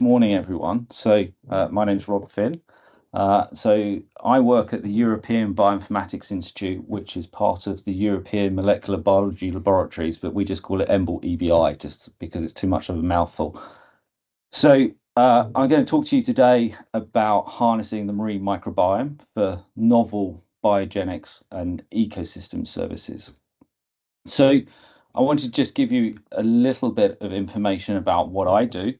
morning, everyone. My name is Rob Finn. I work at the European Bioinformatics Institute, which is part of the European Molecular Biology Laboratories, but we just call it EMBL-EBI just because it's too much of a mouthful. I'm going to talk to you today about harnessing the marine microbiome for novel biogenics and ecosystem services. So I want to just give you a little bit of information about what I do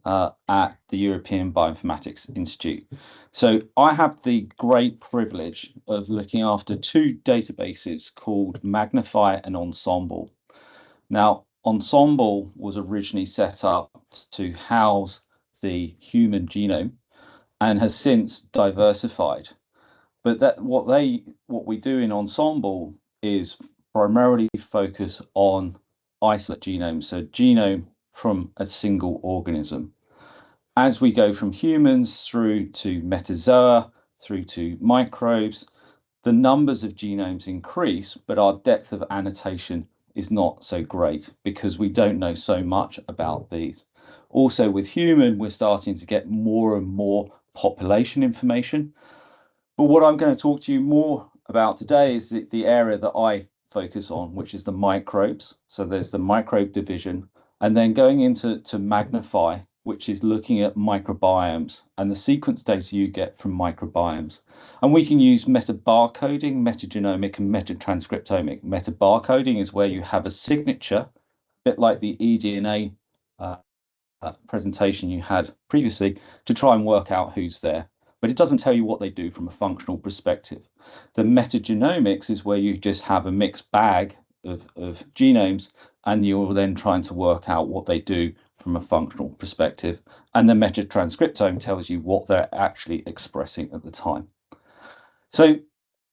at the European Bioinformatics Institute. So I have the great privilege of looking after two databases called Magnify and Ensemble. Now, Ensemble was originally set up to house the human genome and has since diversified. But what we do in Ensemble is primarily focus on isolate genomes, so genome from a single organism. As we go from humans through to metazoa, through to microbes, the numbers of genomes increase, but our depth of annotation is not so great because we don't know so much about these. Also with human, we're starting to get more and more population information. But what I'm going to talk to you more about today is the area that I focus on, which is the microbes. So there's the microbe division, and then going into Magnify, which is looking at microbiomes and the sequence data you get from microbiomes. And we can use metabarcoding, metagenomic, and metatranscriptomic. Metabarcoding is where you have a signature, a bit like the eDNA presentation you had previously, to try and work out who's there. But it doesn't tell you what they do from a functional perspective. The metagenomics is where you just have a mixed bag of genomes, and you're then trying to work out what they do from a functional perspective. And the metatranscriptome tells you what they're actually expressing at the time. So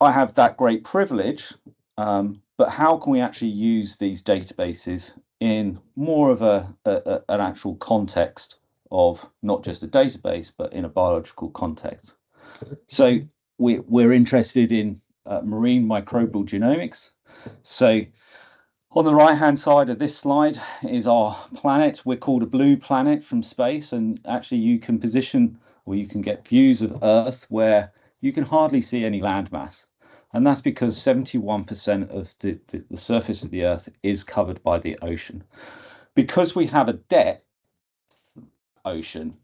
I have that great privilege, but how can we actually use these databases in more of an actual context of not just a database, but in a biological context? So we're interested in marine microbial genomics. So on the right-hand side of this slide is our planet. We're called a blue planet from space, and actually you can position, or you can get views of Earth where you can hardly see any landmass. And that's because 71% of the surface of the Earth is covered by the ocean. Because we have a depth ocean,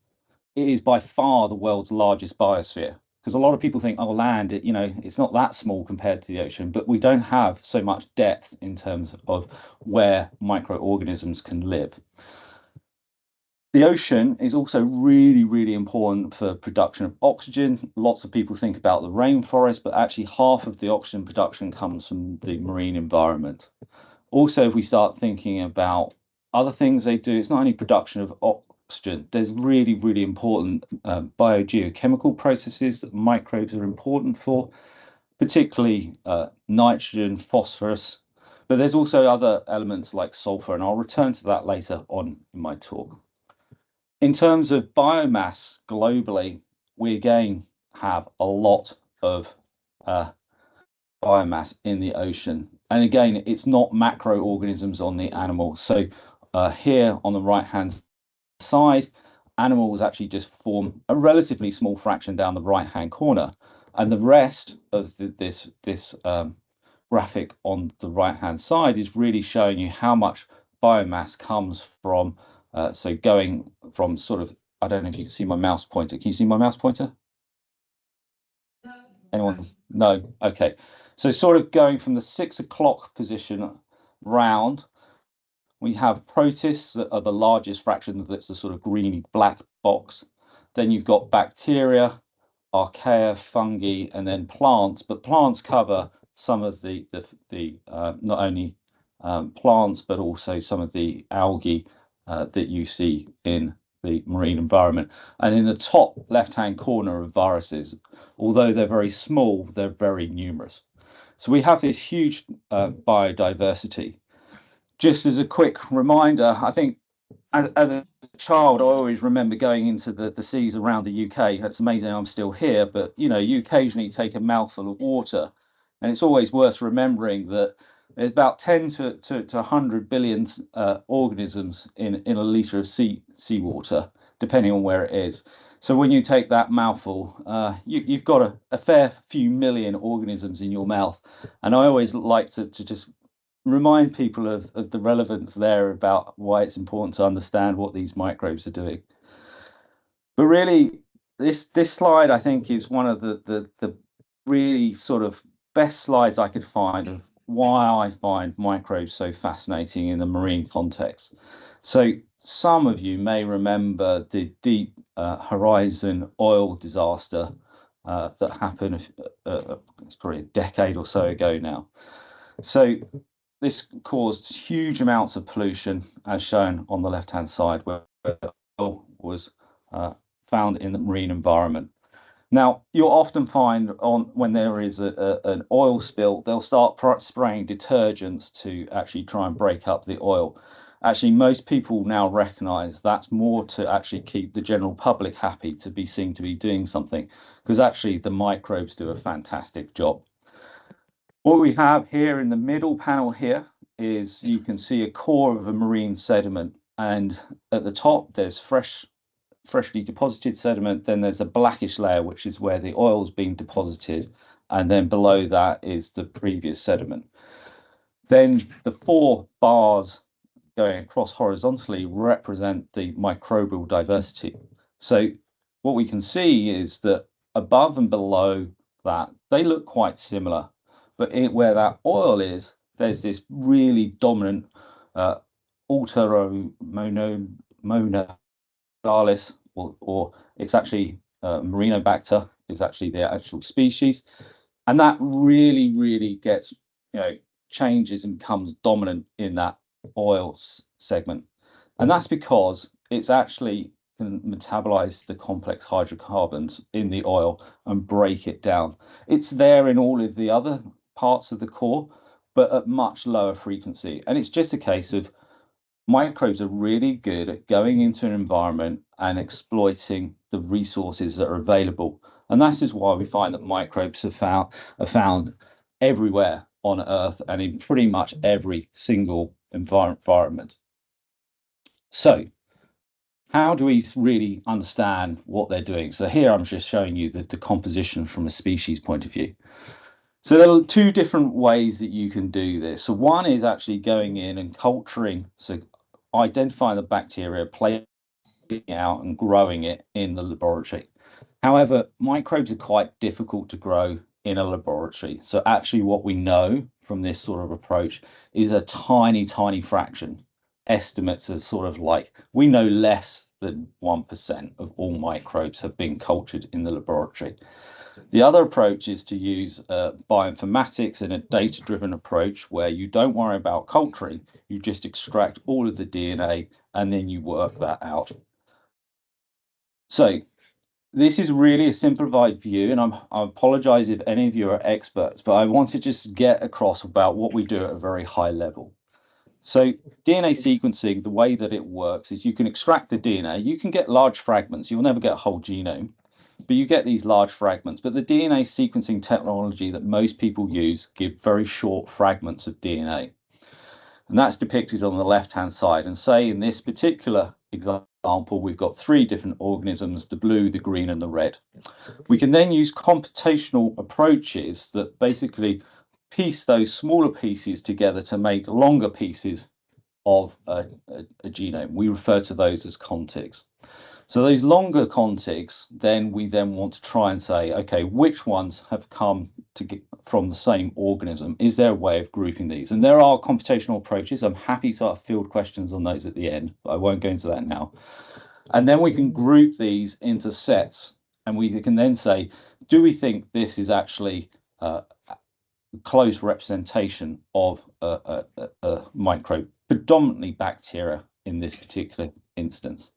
it is by far the world's largest biosphere. Because a lot of people think, oh, land, it's not that small compared to the ocean, but we don't have so much depth in terms of where microorganisms can live. The ocean is also really, really important for production of oxygen. Lots of people think about the rainforest, but actually half of the oxygen production comes from the marine environment. Also, if we start thinking about other things they do, it's not only production of oxygen. There's really, really important biogeochemical processes that microbes are important for, particularly nitrogen, phosphorus, but there's also other elements like sulfur, and I'll return to that later on in my talk. In terms of biomass globally, we again have a lot of biomass in the ocean. And again, it's not macroorganisms on the animal. So here on the right-hand side, animals actually just form a relatively small fraction down the right-hand corner. And the rest of this graphic on the right-hand side is really showing you how much biomass comes from so going from sort of, I don't know if you can see my mouse pointer. Can you see my mouse pointer? Anyone? No? Okay. So sort of going from the 6 o'clock position round, we have protists that are the largest fraction, that's the sort of greeny black box. Then you've got bacteria, archaea, fungi, and then plants. But plants cover some of the not only plants, but also some of the algae that you see in the marine environment. And in the top left-hand corner are viruses. Although they're very small, they're very numerous. So we have this huge biodiversity. Just as a quick reminder, I think as a child, I always remember going into the seas around the UK. It's amazing I'm still here, but you occasionally take a mouthful of water, and it's always worth remembering that there's about 10 to 100 billion organisms in a litre of seawater. depending on where it is. So when you take that mouthful, you've got a fair few million organisms in your mouth. And I always like to just remind people of the relevance there about why it's important to understand what these microbes are doing. But really, this slide, I think, is one of the really sort of best slides I could find of why I find microbes so fascinating in the marine context. So some of you may remember the Deep Horizon oil disaster that happened it's probably a decade or so ago now. So this caused huge amounts of pollution, as shown on the left-hand side, where oil was found in the marine environment. Now, you'll often find when there is an oil spill, they'll start spraying detergents to actually try and break up the oil. Actually, most people now recognize that's more to actually keep the general public happy to be seen to be doing something, because actually the microbes do a fantastic job. What we have here in the middle panel here is you can see a core of a marine sediment, and at the top there's freshly deposited sediment, then there's a blackish layer, which is where the oil's been deposited, and then below that is the previous sediment. Then the 4 bars going across horizontally represent the microbial diversity. So what we can see is that above and below that, they look quite similar, but where that oil is, there's this really dominant Automonomonalis, or it's actually Marinobacter is actually the actual species, and that really gets, changes and becomes dominant in that oil segment, and that's because it's actually can metabolize the complex hydrocarbons in the oil and break it down. It's there in all of the other parts of the core, but at much lower frequency, and it's just a case of microbes are really good at going into an environment and exploiting the resources that are available. And that is why we find that microbes are found everywhere on Earth and in pretty much every single environment. So how do we really understand what they're doing? So here I'm just showing you the composition from a species point of view. So there are 2 different ways that you can do this. So one is actually going in and culturing, so identifying the bacteria, playing it out and growing it in the laboratory. However, microbes are quite difficult to grow in a laboratory. So actually what we know from this sort of approach is a tiny fraction. Estimates are sort of like, we know less than 1% of all microbes have been cultured in the laboratory. The other approach is to use bioinformatics and a data-driven approach where you don't worry about culturing, you just extract all of the DNA and then you work that out. So this is really a simplified view, and I apologize if any of you are experts, but I want to just get across about what we do at a very high level. So DNA sequencing, the way that it works is you can extract the DNA, you can get large fragments, you'll never get a whole genome, but you get these large fragments. But the DNA sequencing technology that most people use give very short fragments of DNA. And that's depicted on the left-hand side. And say in this particular example, we've got 3 different organisms, the blue, the green, and the red. We can then use computational approaches that basically piece those smaller pieces together to make longer pieces of a genome. We refer to those as contigs. So those longer contigs, we want to try and say, okay, which ones have come from the same organism? Is there a way of grouping these? And there are computational approaches. I'm happy to field questions on those at the end, but I won't go into that now. And then we can group these into sets, and we can then say, do we think this is actually a close representation of a microbe, predominantly bacteria in this particular instance?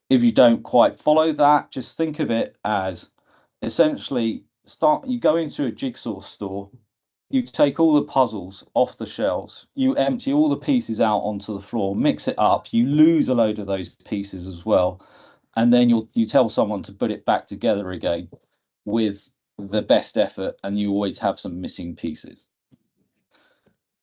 If you don't quite follow that, just think of it as essentially you go into a jigsaw store, you take all the puzzles off the shelves, you empty all the pieces out onto the floor, mix it up, you lose a load of those pieces as well, and then you tell someone to put it back together again with the best effort, and you always have some missing pieces.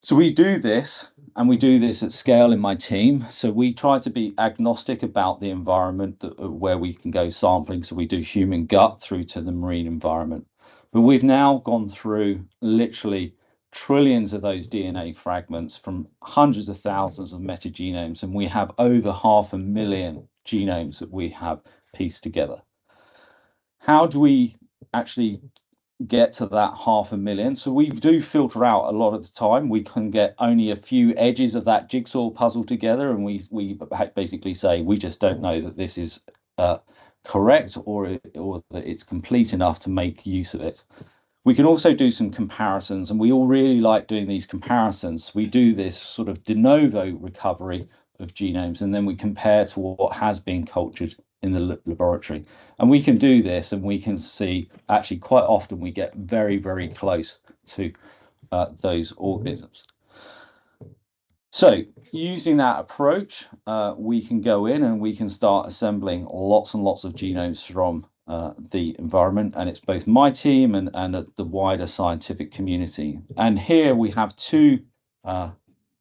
So we do this, And we do this at scale in my team. So we try to be agnostic about the environment where we can go sampling. So we do human gut through to the marine environment. But we've now gone through literally trillions of those DNA fragments from hundreds of thousands of metagenomes, and we have over 500,000 genomes that we have pieced together. How do we actually get to that 500,000? So we do filter out a lot of the time. We can get only a few edges of that jigsaw puzzle together, and we basically say we just don't know that this is correct or that it's complete enough to make use of it. We can also do some comparisons, and we all really like doing these comparisons. We do this sort of de novo recovery of genomes, and then we compare to what has been cultured in the laboratory. And we can do this, and we can see actually quite often we get very, very close to those organisms. So using that approach, we can go in and we can start assembling lots and lots of genomes from the environment, and it's both my team and the wider scientific community. And here we have two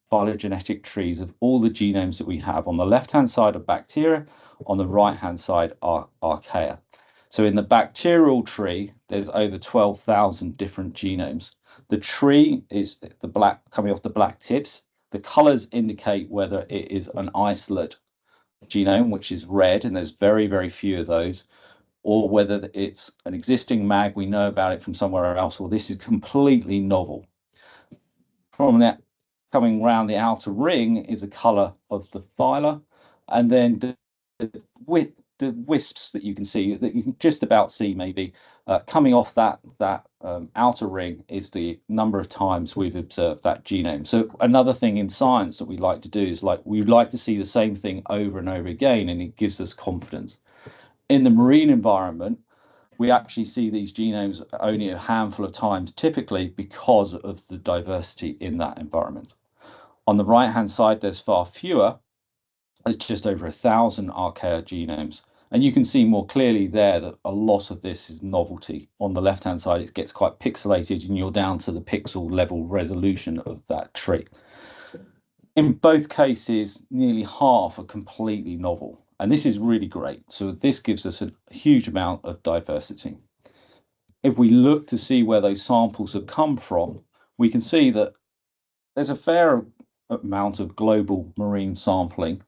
phylogenetic trees of all the genomes that we have. On the left-hand side of bacteria, on the right-hand side are archaea. So in the bacterial tree, there's over 12,000 different genomes. The tree is the black coming off the black tips. The colors indicate whether it is an isolate genome, which is red, and there's very, very few of those, or whether it's an existing mag, we know about it from somewhere else, or this is completely novel. From that, coming around the outer ring is the color of the phyla, and then the wisps that you can see, that you can just about see maybe, coming off that outer ring is the number of times we've observed that genome. So another thing in science that we like to do is we'd like to see the same thing over and over again, and it gives us confidence. In the marine environment, we actually see these genomes only a handful of times, typically because of the diversity in that environment. On the right-hand side, there's far fewer. There's just over 1,000 archaea genomes. And you can see more clearly there that a lot of this is novelty. On the left-hand side, it gets quite pixelated, and you're down to the pixel level resolution of that tree. In both cases, nearly half are completely novel. And this is really great. So this gives us a huge amount of diversity. If we look to see where those samples have come from, we can see that there's a fair amount of global marine sampling,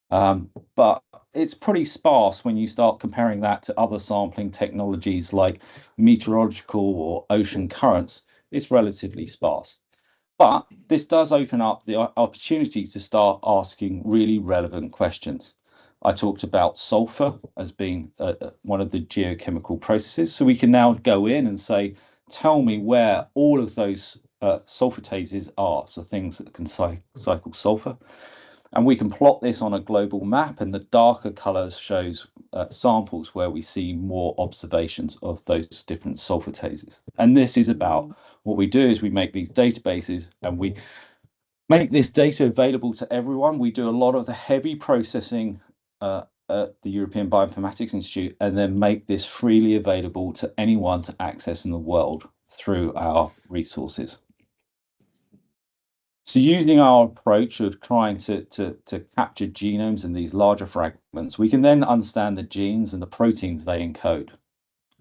but it's pretty sparse when you start comparing that to other sampling technologies like meteorological or ocean currents. It's relatively sparse. But this does open up the opportunity to start asking really relevant questions. I talked about sulfur as being one of the geochemical processes. So we can now go in and say, tell me where all of those sulfatases are, so things that can cycle sulfur. And we can plot this on a global map, and the darker colors shows samples where we see more observations of those different sulfatases. And this is about what we do is we make these databases, and we make this data available to everyone. We do a lot of the heavy processing at the European Bioinformatics Institute, and then make this freely available to anyone to access in the world through our resources. So using our approach of trying to capture genomes in these larger fragments, we can then understand the genes and the proteins they encode.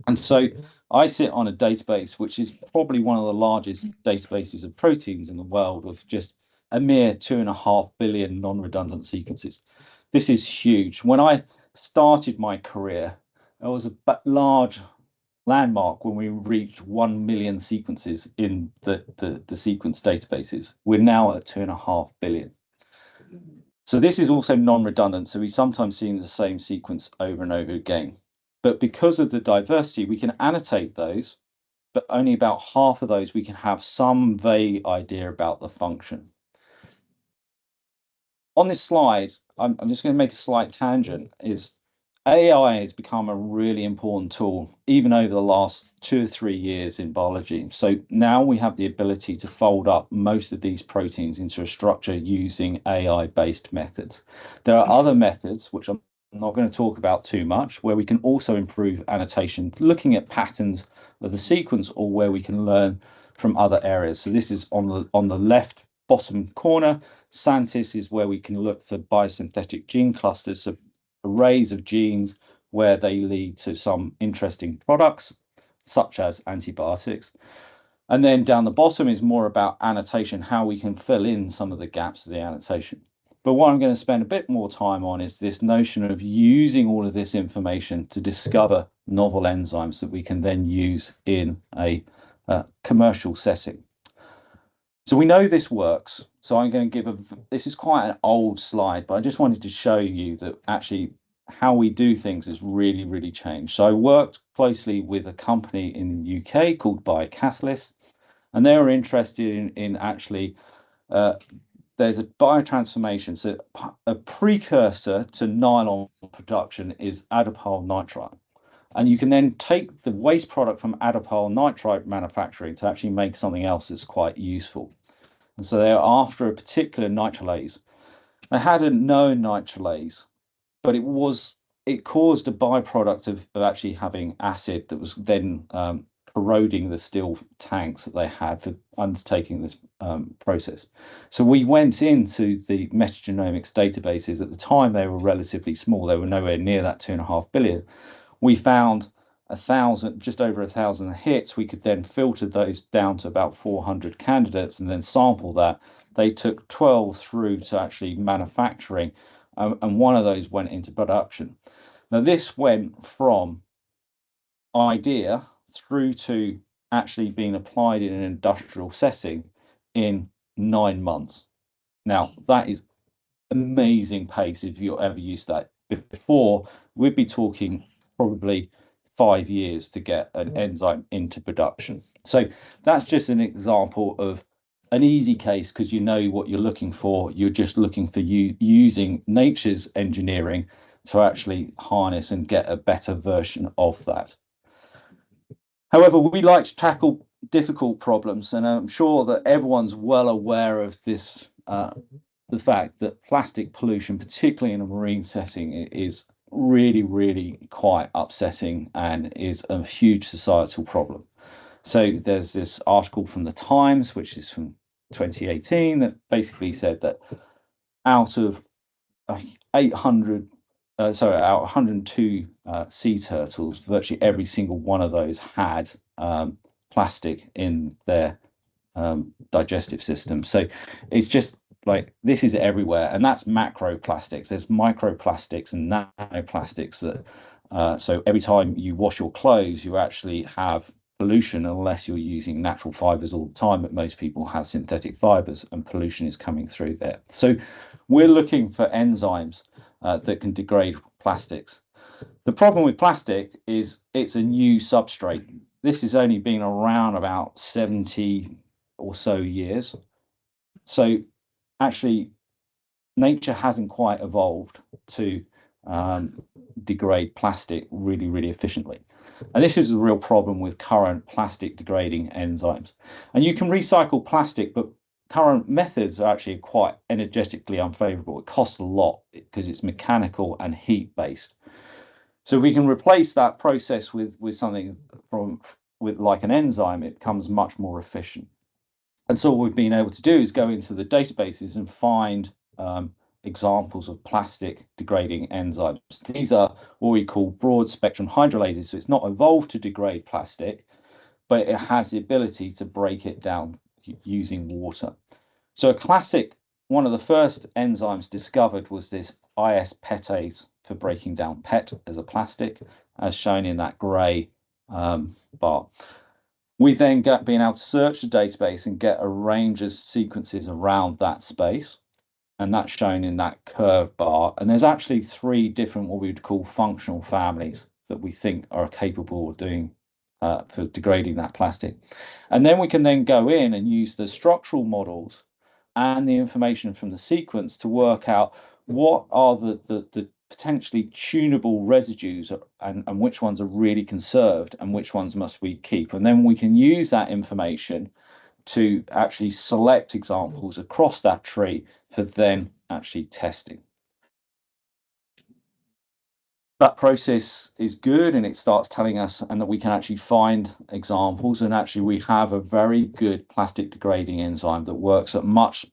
And so I sit on a database which is probably one of the largest databases of proteins in the world, with just a mere 2.5 billion non-redundant sequences. This is huge. When I started my career, it was a large landmark when we reached 1 million sequences in the sequence databases. We're now at 2.5 billion. So this is also non-redundant. So we sometimes see the same sequence over and over again. But because of the diversity, we can annotate those, but only about half of those we can have some vague idea about the function. On this slide, I'm just going to make a slight tangent, is AI has become a really important tool, even over the last 2 or 3 years in biology. So now we have the ability to fold up most of these proteins into a structure using AI-based methods. There are other methods, which I'm not going to talk about too much, where we can also improve annotation, looking at patterns of the sequence, or where we can learn from other areas. So this is on the left bottom corner, Santis is where we can look for biosynthetic gene clusters, so arrays of genes where they lead to some interesting products, such as antibiotics. And then down the bottom is more about annotation, how we can fill in some of the gaps of the annotation. But what I'm going to spend a bit more time on is this notion of using all of this information to discover novel enzymes that we can then use in a commercial setting. So we know this works. So I'm going to give this is quite an old slide, but I just wanted to show you that actually how we do things has really, really changed. So I worked closely with a company in the UK called Biogenics, and they were interested in actually there's a biotransformation. So a precursor to nylon production is adipyl nitrite. And you can then take the waste product from adipyl nitrite manufacturing to actually make something else that's quite useful. And so they're after a particular nitrolase. They had a known nitrolase, but it caused a byproduct of actually having acid that was then corroding the steel tanks that they had for undertaking this process. So we went into the metagenomics databases. At the time, they were relatively small. They were nowhere near that 2.5 billion. We found just over 1,000 hits. We could then filter those down to about 400 candidates and then sample that. They took 12 through to actually manufacturing, and one of those went into production. Now, this went from idea through to actually being applied in an industrial setting in 9 months. Now, that is amazing pace if you're ever used to that. Before, we'd be talking probably 5 years to get an enzyme into production. So that's just an example of an easy case because you know what you're looking for. You're just looking for using nature's engineering to actually harness and get a better version of that. However, we like to tackle difficult problems, and I'm sure that everyone's well aware of this, the fact that plastic pollution, particularly in a marine setting, is really, really quite upsetting and is a huge societal problem. So there's this article from the Times, which is from 2018, that basically said that out of 102 sea turtles, virtually every single one of those had plastic in their digestive system. So it's just like this is everywhere, and that's macroplastics. There's microplastics and nanoplastics that so every time you wash your clothes, you actually have pollution unless you're using natural fibers all the time, but most people have synthetic fibers and pollution is coming through there. So we're looking for enzymes that can degrade plastics. The problem with plastic is it's a new substrate. This has only been around about 70 or so years. So actually, nature hasn't quite evolved to degrade plastic really, really efficiently. And this is a real problem with current plastic degrading enzymes. And you can recycle plastic, but current methods are actually quite energetically unfavorable. It costs a lot because it's mechanical and heat based. So we can replace that process with something with like an enzyme. It becomes much more efficient. And so what we've been able to do is go into the databases and find examples of plastic degrading enzymes. These are what we call broad spectrum hydrolases. So it's not evolved to degrade plastic, but it has the ability to break it down using water. So a classic, one of the first enzymes discovered was this IS-PETase for breaking down PET as a plastic, as shown in that grey bar. We then been able to search the database and get a range of sequences around that space, and that's shown in that curved bar. And there's actually 3 different what we would call functional families that we think are capable of doing for degrading that plastic. And then we can then go in and use the structural models and the information from the sequence to work out what are the potentially tunable residues and which ones are really conserved and which ones must we keep. And then we can use that information to actually select examples across that tree for then actually testing. that process is good, and it starts telling us and that we can actually find examples, and actually we have a very good plastic degrading enzyme that works at much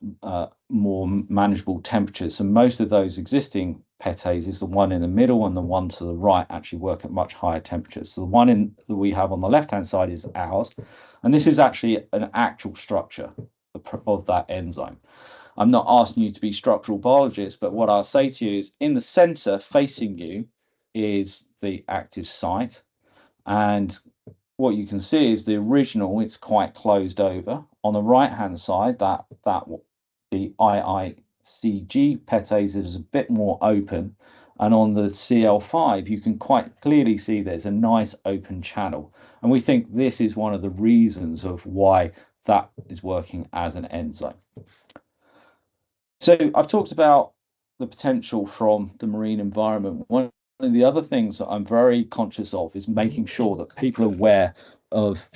more manageable temperatures. And most of those existing PETAs, the one in the middle and the one to the right, actually work at much higher temperatures. So the one that we have on the left hand side is ours, and this is actually an actual structure of that enzyme. I'm not asking you to be structural biologists, but what I'll say to you is, in the center facing you is the active site, and what you can see is the original, it's quite closed over. On the right hand side, that the IICG PETase is a bit more open, and on the CL5 you can quite clearly see there's a nice open channel, and we think this is one of the reasons of why that is working as an enzyme. So I've talked about the potential from the marine environment. One of the other things that I'm very conscious of is making sure that people are aware of,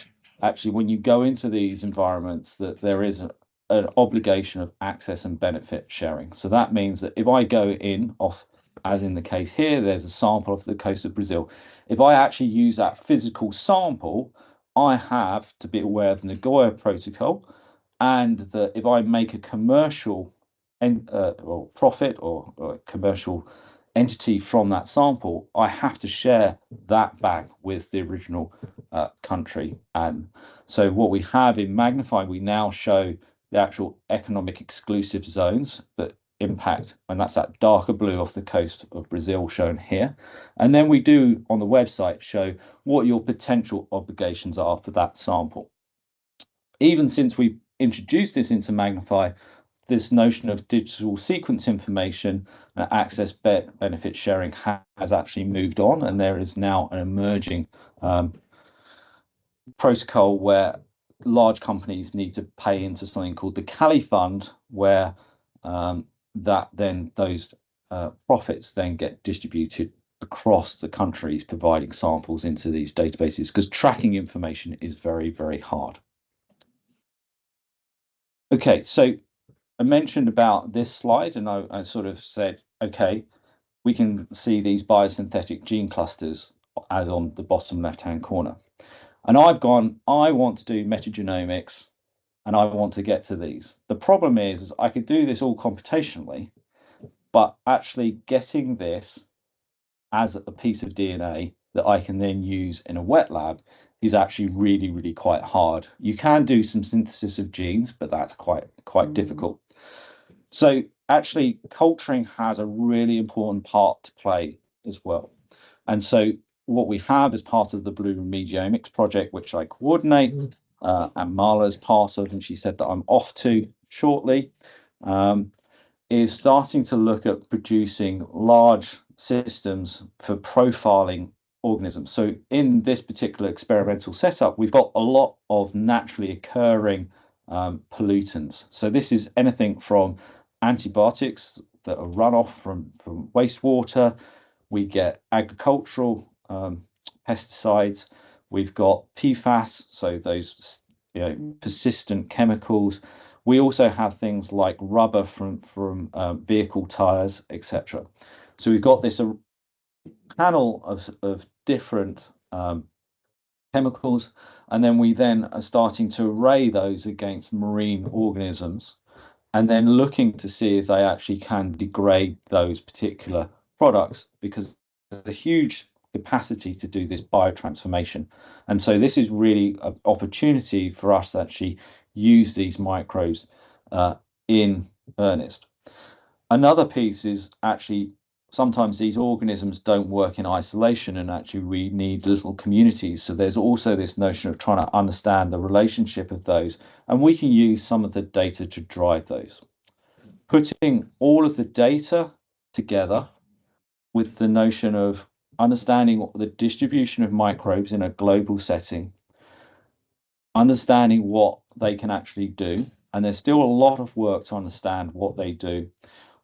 actually, when you go into these environments, that there is an obligation of access and benefit sharing. So that means that if I go in off, as in the case here, there's a sample off the coast of Brazil. If I actually use that physical sample, I have to be aware of the Nagoya Protocol, and that if I make a commercial or profit or commercial entity from that sample, I have to share that back with the original country. And so what we have in Magnify, we now show the actual economic exclusive zones that impact, and that's that darker blue off the coast of Brazil shown here. And then we do on the website show what your potential obligations are for that sample. Even since we introduced this into Magnify, this notion of digital sequence information and access benefit sharing has actually moved on, and there is now an emerging protocol where large companies need to pay into something called the Cali Fund, where those profits then get distributed across the countries providing samples into these databases, because tracking information is very, very hard. Okay, so I mentioned about this slide, and I sort of said, okay, we can see these biosynthetic gene clusters as on the bottom left-hand corner. And I've gone, I want to do metagenomics, and I want to get to these. The problem is I could do this all computationally, but actually getting this as a piece of DNA that I can then use in a wet lab is actually really, really quite hard. You can do some synthesis of genes, but that's quite difficult. So actually culturing has a really important part to play as well. And so what we have as part of the Blue Media-Omics project, which I coordinate, and Marla's part of, and she said that I'm off to shortly, is starting to look at producing large systems for profiling organisms. So in this particular experimental setup, we've got a lot of naturally occurring pollutants. So this is anything from antibiotics that are runoff from wastewater. We get agricultural pesticides. We've got PFAS, so those persistent chemicals. We also have things like rubber from vehicle tires, etc. So we've got this panel of different chemicals, and then we are starting to array those against marine organisms, and then looking to see if they actually can degrade those particular products, because there's a huge capacity to do this biotransformation. And so this is really an opportunity for us to actually use these microbes in earnest. Another piece is actually sometimes these organisms don't work in isolation, and actually we need little communities. So there's also this notion of trying to understand the relationship of those, and we can use some of the data to drive those. Putting all of the data together with the notion of understanding the distribution of microbes in a global setting, understanding what they can actually do, and there's still a lot of work to understand what they do.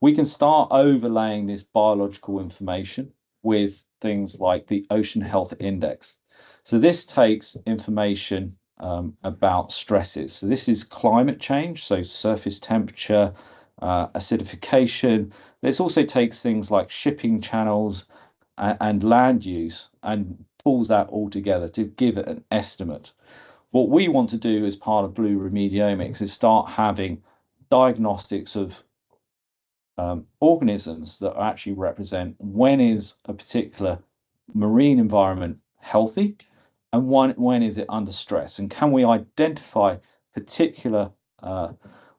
We can start overlaying this biological information with things like the Ocean Health Index. So this takes information about stresses. So this is climate change, so surface temperature, acidification. This also takes things like shipping channels, and land use and pulls that all together to give it an estimate. What we want to do as part of Blue Remediomics is start having diagnostics of organisms that actually represent when is a particular marine environment healthy and when is it under stress, and can we identify particular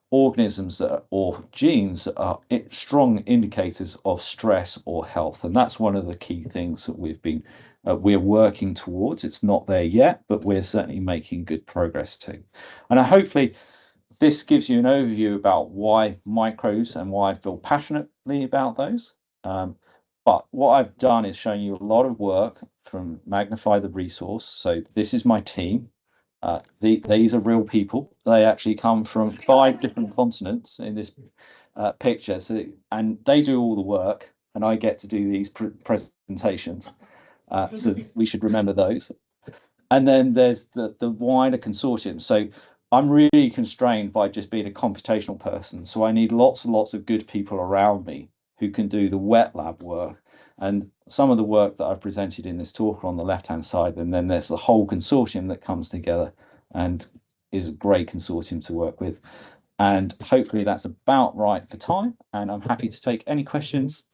organisms or genes that are strong indicators of stress or health. And that's one of the key things that we're working towards. It's not there yet, but we're certainly making good progress too. And hopefully this gives you an overview about why microbes and why I feel passionately about those. But what I've done is shown you a lot of work from Magnify the Resource. So this is my team. These are real people. They actually come from 5 different continents in this picture. So, and they do all the work, and I get to do these presentations. So we should remember those. And then there's the wider consortium. So I'm really constrained by just being a computational person. So I need lots and lots of good people around me who can do the wet lab work. And some of the work that I've presented in this talk on the left-hand side, and then there's the whole consortium that comes together and is a great consortium to work with. And hopefully that's about right for time. And I'm happy to take any questions